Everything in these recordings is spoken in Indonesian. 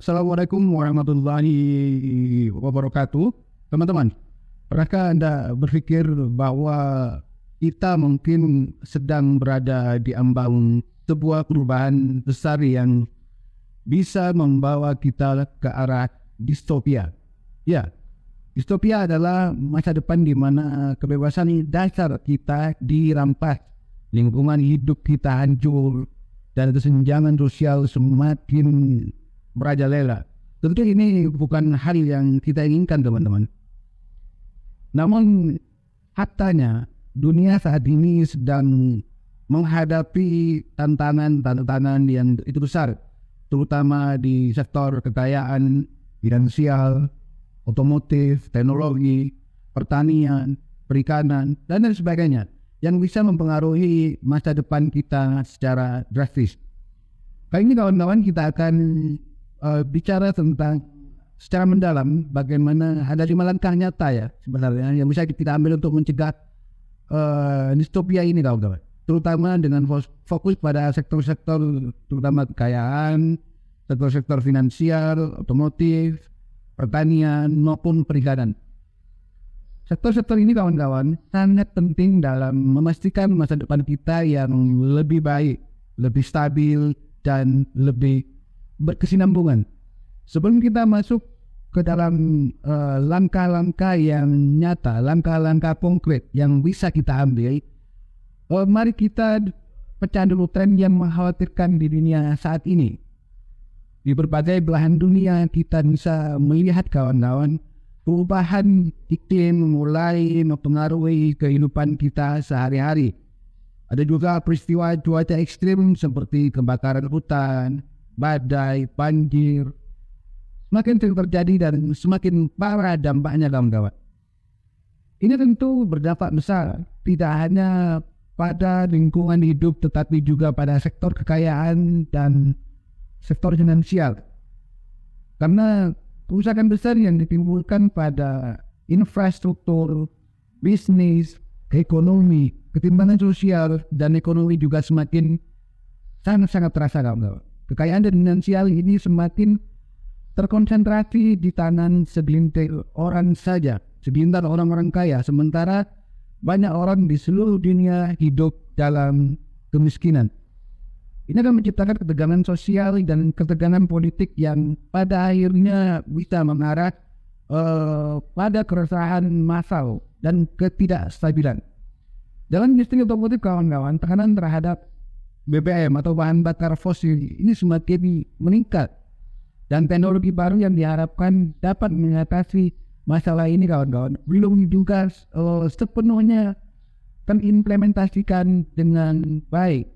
Assalamualaikum warahmatullahi wabarakatuh. Teman-teman, pernahkah Anda berpikir bahwa kita mungkin sedang berada di ambang sebuah perubahan besar yang bisa membawa kita ke arah distopia? Ya, distopia adalah masa depan di mana kebebasan dasar kita dirampas, lingkungan hidup kita hancur, dan kesenjangan sosial semakin merajalela. Tentu ini bukan hal yang kita inginkan, teman-teman. Namun faktanya dunia saat ini sedang menghadapi tantangan yang itu besar, terutama di sektor kekayaan, finansial, otomotif, teknologi, pertanian, perikanan, dan lain sebagainya, yang bisa mempengaruhi masa depan kita secara drastis. Kali ini kawan-kawan kita akan bicara tentang secara mendalam bagaimana ada 5 langkah nyata ya sebenarnya yang bisa kita ambil untuk mencegah distopia ini, kawan-kawan, terutama dengan fokus pada sektor-sektor terutama kekayaan, sektor-sektor finansial, otomotif, pertanian maupun perikanan. Sektor-sektor ini, kawan-kawan, sangat penting dalam memastikan masa depan kita yang lebih baik, lebih stabil, dan lebih berkesinambungan. Sebelum kita masuk ke dalam langkah-langkah yang nyata, langkah-langkah konkret yang bisa kita ambil, mari kita pecah dulu tren yang mengkhawatirkan di dunia saat ini. Di berbagai belahan dunia kita bisa melihat, kawan-kawan, perubahan iklim mulai mempengaruhi kehidupan kita sehari-hari. Ada juga peristiwa cuaca ekstrim seperti kebakaran hutan, badai, banjir, semakin sering terjadi dan semakin parah dampaknya, kawan-kawan. Ini tentu berdampak besar, tidak hanya pada lingkungan hidup tetapi juga pada sektor kekayaan dan sektor finansial. Karena kerusakan besar yang ditimbulkan pada infrastruktur, bisnis, ekonomi, ketimpangan sosial, dan ekonomi juga semakin sangat terasa, kawan-kawan. Kekayaan dan finansial ini semakin terkonsentrasi di tangan segelintir orang saja, segelintir orang-orang kaya, sementara banyak orang di seluruh dunia hidup dalam kemiskinan. Ini akan menciptakan ketegangan sosial dan ketegangan politik yang pada akhirnya bisa mengarah pada keresahan massal dan ketidakstabilan. Dalam industri otomotif, kawan-kawan, tekanan terhadap BBM atau bahan bakar fosil ini semakin meningkat, dan teknologi baru yang diharapkan dapat mengatasi masalah ini, kawan-kawan, belum juga sepenuhnya terimplementasikan dengan baik.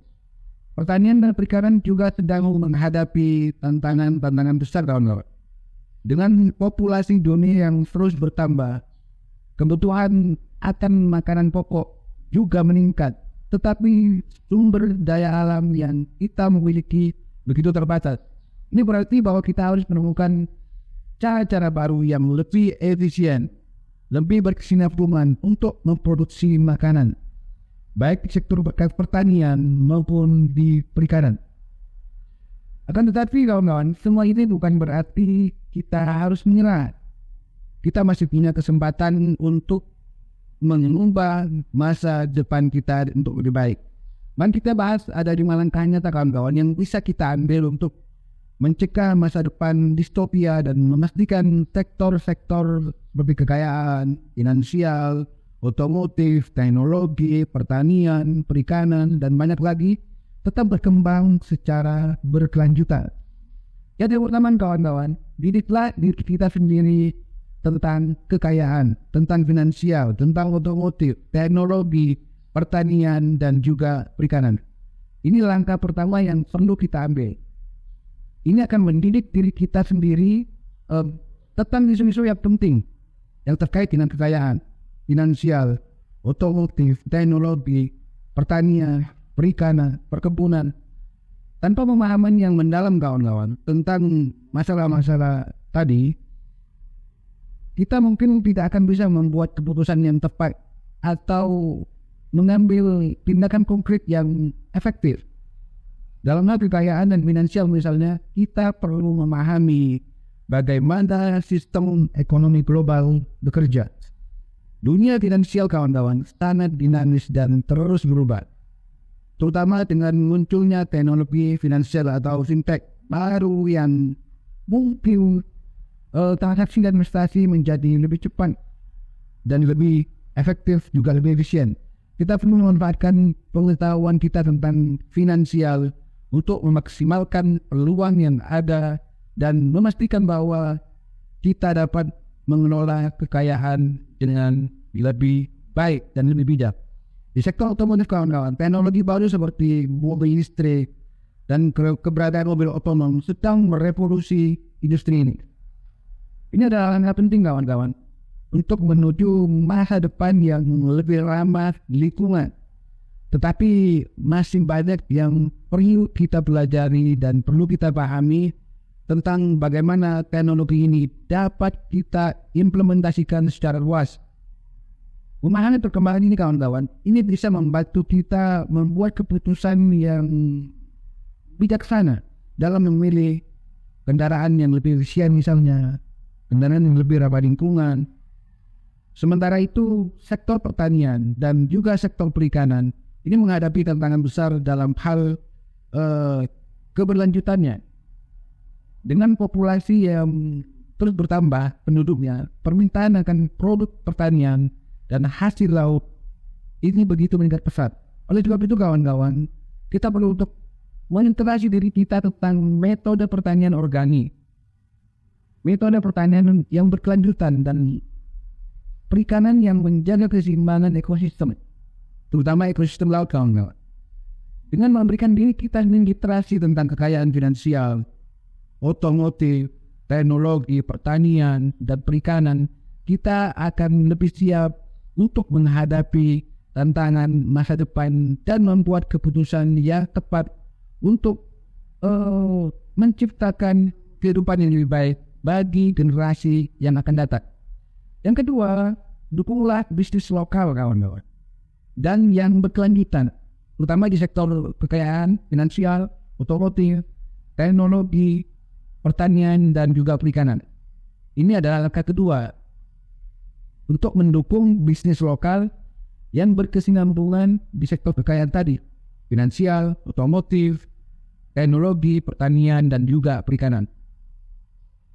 Pertanian dan perikanan juga sedang menghadapi tantangan besar, kawan-kawan. Dengan populasi dunia yang terus bertambah, kebutuhan akan makanan pokok juga meningkat, tetapi sumber daya alam yang kita miliki begitu terbatas. Ini berarti bahwa kita harus menemukan cara-cara baru yang lebih efisien, lebih berkesinambungan untuk memproduksi makanan, baik di sektor pertanian maupun di perikanan. Akan tetapi, kawan-kawan, semua ini bukan berarti kita harus menyerah. Kita masih punya kesempatan untuk mengubah masa depan kita untuk lebih baik. Mari kita bahas ada 5 langkah nyata, kawan-kawan, yang bisa kita ambil untuk mencegah masa depan distopia dan memastikan sektor-sektor seperti kekayaan, finansial, otomotif, teknologi, pertanian, perikanan, dan banyak lagi tetap berkembang secara berkelanjutan. Yang pertama, kawan-kawan, didiklah diri kita sendiri tentang kekayaan, tentang finansial, tentang otomotif, teknologi, pertanian, dan juga perikanan. Ini langkah pertama yang perlu kita ambil. Ini akan mendidik diri kita sendiri tentang isu-isu yang penting yang terkait dengan kekayaan, finansial, otomotif, teknologi, pertanian, perikanan, perkebunan. Tanpa pemahaman yang mendalam, kawan-kawan, tentang masalah-masalah tadi, kita mungkin tidak akan bisa membuat keputusan yang tepat atau mengambil tindakan konkret yang efektif. Dalam hal kekayaan dan finansial misalnya, kita perlu memahami bagaimana sistem ekonomi global bekerja. Dunia finansial kawan-kawan sangat dinamis dan terus berubah, terutama dengan munculnya teknologi finansial atau fintech baru yang mungkin transaksi dan investasi menjadi lebih cepat dan lebih efektif, juga lebih efisien. Kita perlu memanfaatkan pengetahuan kita tentang finansial untuk memaksimalkan peluang yang ada dan memastikan bahwa kita dapat mengelola kekayaan dengan lebih baik dan lebih bijak. Di sektor otomotif kawan-kawan, teknologi baru seperti mobil listrik dan keberadaan mobil otonom sedang merevolusi industri ini. Ini adalah langkah penting kawan-kawan untuk menuju masa depan yang lebih ramah lingkungan. Tetapi masih banyak yang perlu kita pelajari dan perlu kita pahami tentang bagaimana teknologi ini dapat kita implementasikan secara luas. Memahami perkembangan ini kawan-kawan, ini bisa membantu kita membuat keputusan yang bijaksana dalam memilih kendaraan yang lebih efisien misalnya, kendaraan yang lebih ramah lingkungan. Sementara itu, sektor pertanian dan juga sektor perikanan ini menghadapi tantangan besar dalam hal keberlanjutannya. Dengan populasi yang terus bertambah penduduknya, permintaan akan produk pertanian dan hasil laut ini begitu meningkat pesat. Oleh sebab itu kawan-kawan, kita perlu untuk mengintegrasi diri kita tentang metode pertanian organik, metode pertanian yang berkelanjutan, dan perikanan yang menjaga keseimbangan ekosistem, terutama ekosistem laut kawan-kawan. Dengan memberikan diri kita literasi tentang kekayaan finansial, otomotif, teknologi, pertanian, dan perikanan, kita akan lebih siap untuk menghadapi tantangan masa depan dan membuat keputusan yang tepat untuk menciptakan kehidupan yang lebih baik bagi generasi yang akan datang. Yang kedua, dukunglah bisnis lokal kawan-kawan dan yang berkelanjutan, terutama di sektor kekayaan finansial, otomotif, teknologi, pertanian, dan juga perikanan. Ini adalah langkah kedua untuk mendukung bisnis lokal yang berkesinambungan di sektor kekayaan tadi, finansial, otomotif, teknologi, pertanian, dan juga perikanan.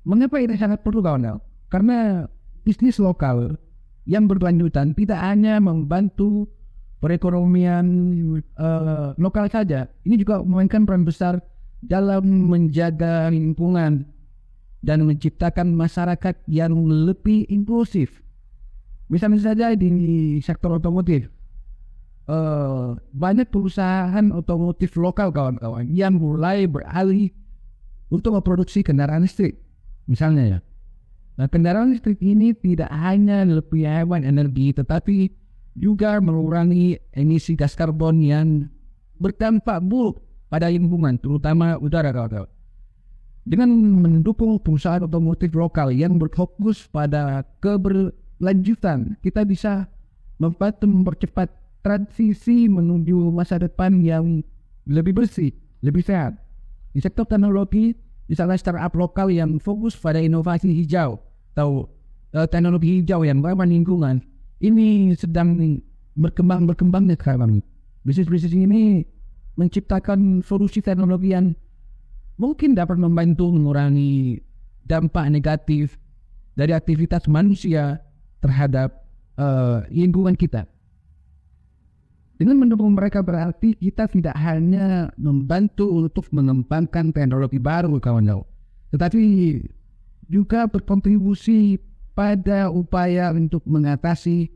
Mengapa ini sangat perlu kawan-kawan? Karena bisnis lokal yang berkelanjutan tidak hanya membantu perekonomian lokal saja, ini juga memainkan peran besar dalam menjaga lingkungan dan menciptakan masyarakat yang lebih inklusif. Misalnya saja di sektor otomotif, banyak perusahaan otomotif lokal kawan-kawan yang mulai beralih untuk memproduksi kendaraan listrik misalnya ya. Nah, kendaraan listrik ini tidak hanya lebih hemat energi, tetapi juga mengurangi emisi gas karbon yang berdampak buruk pada lingkungan, terutama udara kawan-kawan. Dengan mendukung perusahaan otomotif lokal yang berfokus pada keberlanjutan, kita bisa membantu mempercepat transisi menuju masa depan yang lebih bersih, lebih sehat. Di sektor teknologi, misalnya startup lokal yang fokus pada inovasi hijau atau teknologi hijau yang ramah lingkungan, ini sedang berkembang sekarang. Bisnis-bisnis ini menciptakan solusi teknologi yang mungkin dapat membantu mengurangi dampak negatif dari aktivitas manusia terhadap lingkungan kita. Dengan mendukung mereka berarti kita tidak hanya membantu untuk mengembangkan teknologi baru kawan-kawan, tetapi juga berkontribusi pada upaya untuk mengatasi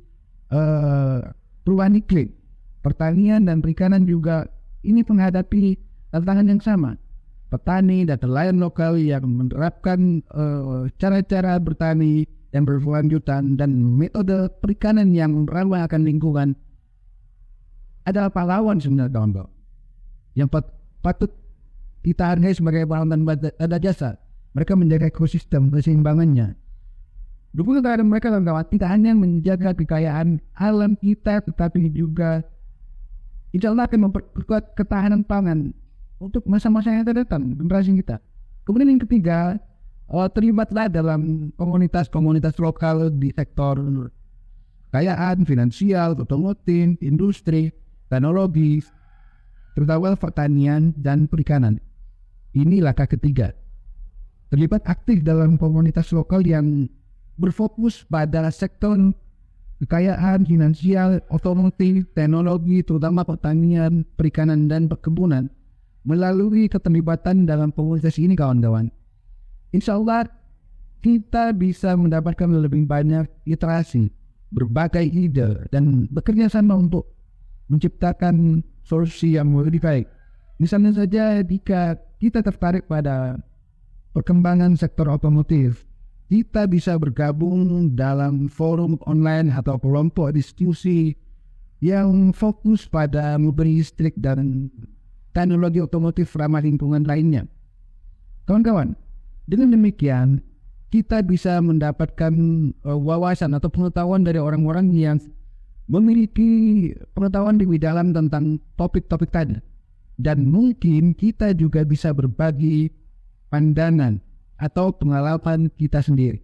perubahan iklim. Pertanian dan perikanan juga ini menghadapi tantangan yang sama. Petani dan nelayan lokal yang menerapkan cara-cara bertani yang berkelanjutan dan metode perikanan yang ramah akan lingkungan adalah pahlawan sebenarnya kawan-kawan yang patut kita hargai sebagai pahlawan tanda jasa. Mereka menjaga ekosistem keseimbangannya. Dukungan terhadap mereka kawan-kawan tidak hanya menjaga kekayaan alam kita, tetapi juga insya Allah akan memperkuat ketahanan pangan untuk masa-masa yang akan datang, generasi kita. Kemudian yang ketiga, terlibatlah dalam komunitas-komunitas lokal di sektor kekayaan, finansial, otomotif, industri, teknologi, terutama pertanian dan perikanan. Ini langkah ketiga. Terlibat aktif dalam komunitas lokal yang berfokus pada sektor kekayaan, finansial, otomotif, teknologi, terutama pertanian, perikanan, dan perkebunan. Melalui keterlibatan dalam komunitas ini, kawan-kawan, insya Allah kita bisa mendapatkan lebih banyak iterasi, berbagai ide, dan bekerja sama untuk menciptakan solusi yang lebih baik. Misalnya saja jika kita tertarik pada perkembangan sektor otomotif, kita bisa bergabung dalam forum online atau kelompok diskusi yang fokus pada mobil listrik dan teknologi otomotif ramah lingkungan lainnya. Kawan-kawan, dengan demikian kita bisa mendapatkan wawasan atau pengetahuan dari orang-orang yang memiliki pengetahuan lebih dalam tentang topik-topik tadi. Dan mungkin kita juga bisa berbagi pandangan atau pengalaman kita sendiri.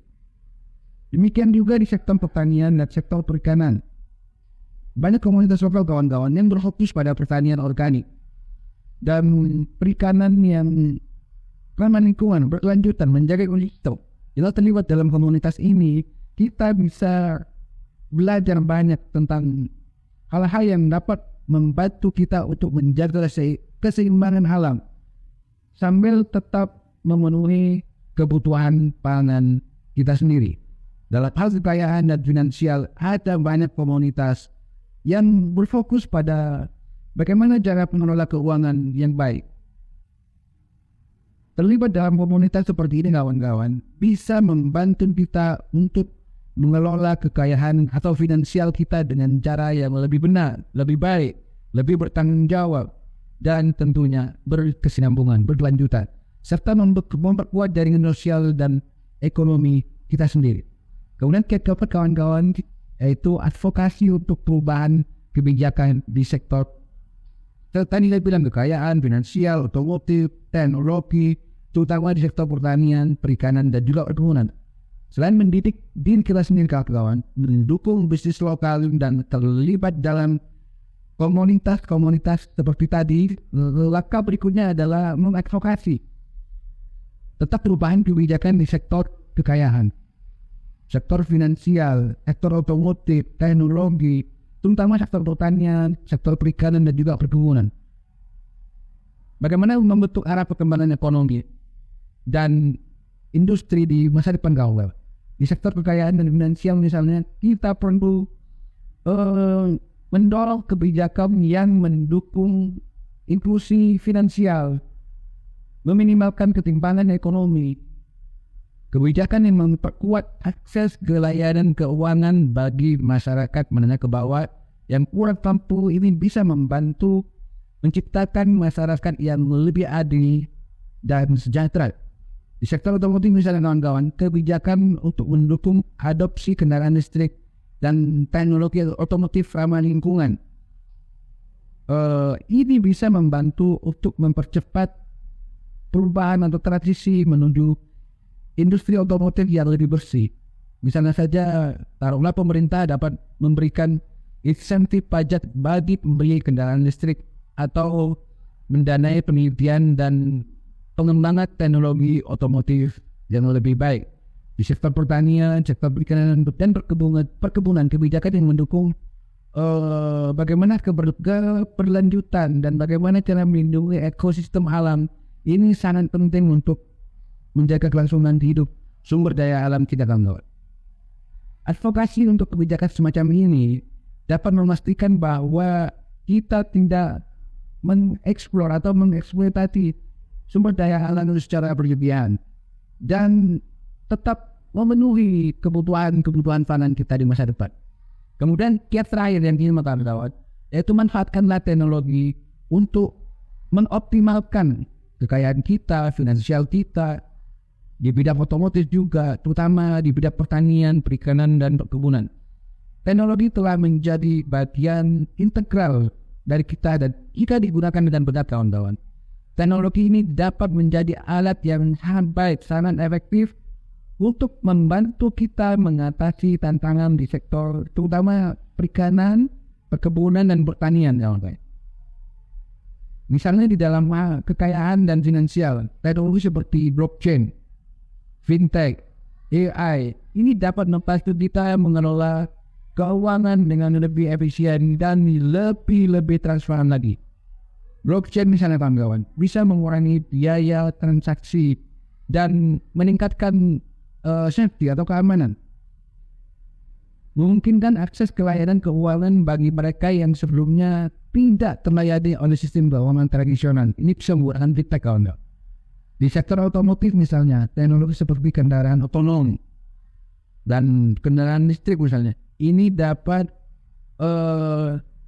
Demikian juga di sektor pertanian dan sektor perikanan. Banyak komunitas lokal, kawan-kawan, yang berfokus pada pertanian organik dan perikanan yang ramah lingkungan, berkelanjutan, menjaga ekosistem. Jika terlibat dalam komunitas ini, kita bisa belajar banyak tentang hal-hal yang dapat membantu kita untuk menjaga keseimbangan alam sambil tetap memenuhi kebutuhan pangan kita sendiri. Dalam hal kekayaan dan finansial, ada banyak komunitas yang berfokus pada bagaimana cara mengelola keuangan yang baik. Terlibat dalam komunitas seperti ini, kawan-kawan, bisa membantu kita untuk mengelola kekayaan atau finansial kita dengan cara yang lebih benar, lebih baik, lebih bertanggung jawab, dan tentunya berkesinambungan, berkelanjutan, serta memperkuat jaringan sosial dan ekonomi kita sendiri. Kemudian keempat, kawan-kawan, yaitu advokasi untuk perubahan kebijakan di sektor tadi saya bilang kekayaan, finansial, otomotif, teknologi, terutama di sektor pertanian, perikanan, dan juga perkebunan. Selain mendidik diri kita sendiri, kawan-kawan, mendukung bisnis lokal dan terlibat dalam komunitas-komunitas seperti tadi, langkah berikutnya adalah mengadvokasi tetap perubahan kebijakan di sektor kekayaan, sektor finansial, sektor otomotif, teknologi, terutama sektor pertanian, sektor perikanan, dan juga perkebunan. Bagaimana membentuk arah perkembangan ekonomi dan industri di masa depan, kawan. Di sektor kekayaan dan finansial misalnya, kita perlu mendorong kebijakan yang mendukung inklusi finansial, meminimalkan ketimpangan ekonomi, kebijakan yang memperkuat akses ke layanan keuangan bagi masyarakat menengah ke bawah yang kurang mampu. Ini bisa membantu menciptakan masyarakat yang lebih adil dan sejahtera. Di sektor otomotif misalnya, kawan-kawan, kebijakan untuk mendukung adopsi kendaraan listrik dan teknologi otomotif ramah lingkungan, ini bisa membantu untuk mempercepat perubahan atau transisi menuju industri otomotif yang lebih bersih. Misalnya saja, taruhlah pemerintah dapat memberikan insentif pajak bagi pembeli kendaraan listrik atau mendanai penelitian dan pengembangan teknologi otomotif yang lebih baik. Di sektor pertanian, sektor perikanan, dan perkebunan, kebijakan yang mendukung bagaimana keberlanjutan dan bagaimana cara melindungi ekosistem alam. Ini sangat penting untuk menjaga kelangsungan hidup sumber daya alam kita, kawan-kawan. Advokasi untuk kebijakan semacam ini dapat memastikan bahwa kita tidak mengeksplor atau mengeksploitasi sumber daya alam secara berlebihan dan tetap memenuhi kebutuhan pangan kita di masa depan. Kemudian kiat terakhir yang ingin kawan-kawan, yaitu manfaatkanlah teknologi untuk mengoptimalkan kekayaan kita, finansial kita, di bidang otomotif juga, terutama di bidang pertanian, perikanan, dan perkebunan. Teknologi telah menjadi bagian integral dari kita dan jika digunakan dengan benar, kawan-kawan, Teknologi ini dapat menjadi alat yang sangat baik, sangat efektif untuk membantu kita mengatasi tantangan di sektor terutama perikanan, perkebunan, dan pertanian. Misalnya di dalam kekayaan dan finansial, teknologi seperti blockchain, fintech, AI, ini dapat membantu kita mengelola keuangan dengan lebih efisien dan lebih transparan lagi. Blockchain misalnya kawan-kawan bisa mengurangi biaya transaksi dan meningkatkan safety atau keamanan. Memungkinkan akses ke layanan keuangan bagi mereka yang sebelumnya tidak terlayani oleh sistem keuangan tradisional. Ini bisa menggunakan fintech kawan-kawan. Di sektor otomotif misalnya, teknologi seperti kendaraan otonom dan kendaraan listrik misalnya, ini dapat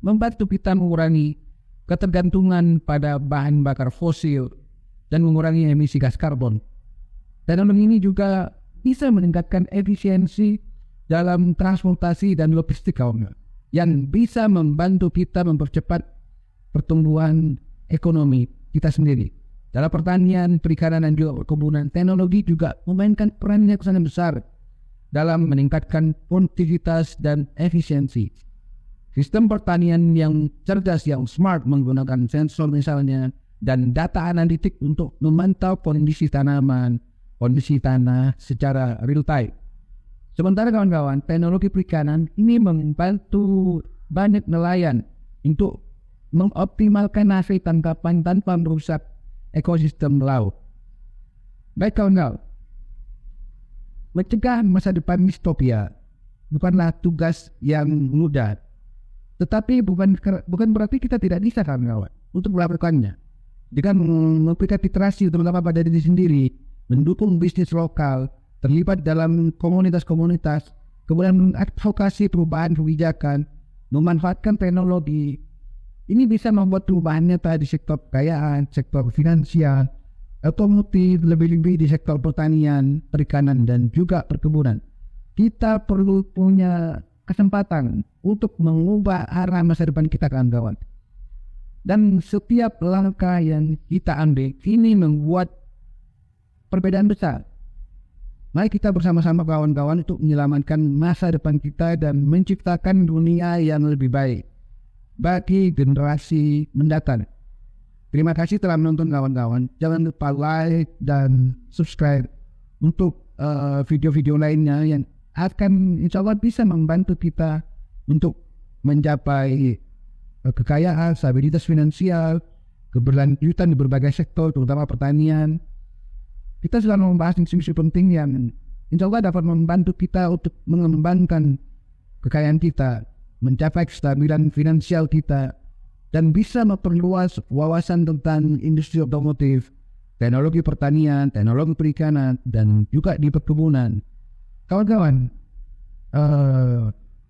membantu kita mengurangi ketergantungan pada bahan bakar fosil dan mengurangi emisi gas karbon. Teknologi ini juga bisa meningkatkan efisiensi dalam transportasi dan logistik yang bisa membantu kita mempercepat pertumbuhan ekonomi kita sendiri. Dalam pertanian, perikanan, dan juga perkebunan, teknologi juga memainkan peran yang sangat besar dalam meningkatkan produktivitas dan efisiensi. Sistem pertanian yang cerdas, yang smart, menggunakan sensor misalnya, dan data analitik untuk memantau kondisi tanaman, kondisi tanah secara real time. Sementara kawan-kawan, teknologi perikanan ini membantu banyak nelayan untuk mengoptimalkan hasil tangkapan tanpa merusak ekosistem laut. Baik kawan-kawan, mencegah masa depan distopia bukanlah tugas yang mudah. Tetapi bukan berarti kita tidak bisa kawan-kawan untuk melakukannya. Dengan memberikan literasi terutama pada diri sendiri, mendukung bisnis lokal, terlibat dalam komunitas-komunitas, kemudian mengadvokasi perubahan kebijakan, memanfaatkan teknologi. Ini bisa membuat perubahan nyata di sektor kekayaan, sektor finansial, otomotif, lebih-lebih di sektor pertanian, perikanan, dan juga perkebunan. Kita perlu punya kesempatan untuk mengubah arah masa depan kita kawan-kawan. Dan setiap langkah yang kita ambil ini membuat perbedaan besar. Mari kita bersama-sama kawan-kawan untuk menyelamatkan masa depan kita dan menciptakan dunia yang lebih baik bagi generasi mendatang. Terima kasih telah menonton kawan-kawan. Jangan lupa like dan subscribe untuk video-video lainnya yang akan insya Allah bisa membantu kita untuk mencapai kekayaan, stabilitas finansial, keberlanjutan di berbagai sektor, terutama pertanian. Kita sedang membahas isu-isu penting yang insya Allah dapat membantu kita untuk mengembangkan kekayaan kita, mencapai kestabilan finansial kita, dan bisa memperluas wawasan tentang industri otomotif, teknologi pertanian, teknologi perikanan, dan juga di perkebunan. Kawan-kawan,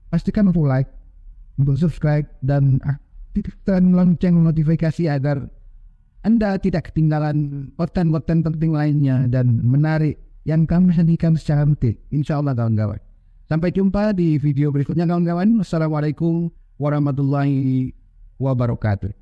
pastikan untuk like, untuk subscribe, dan aktifkan lonceng notifikasi agar Anda tidak ketinggalan konten-konten penting lainnya dan menarik yang kami sajikan secara rutin. Insya Allah kawan-kawan. Sampai jumpa di video berikutnya kawan-kawan. Wassalamualaikum warahmatullahi wabarakatuh.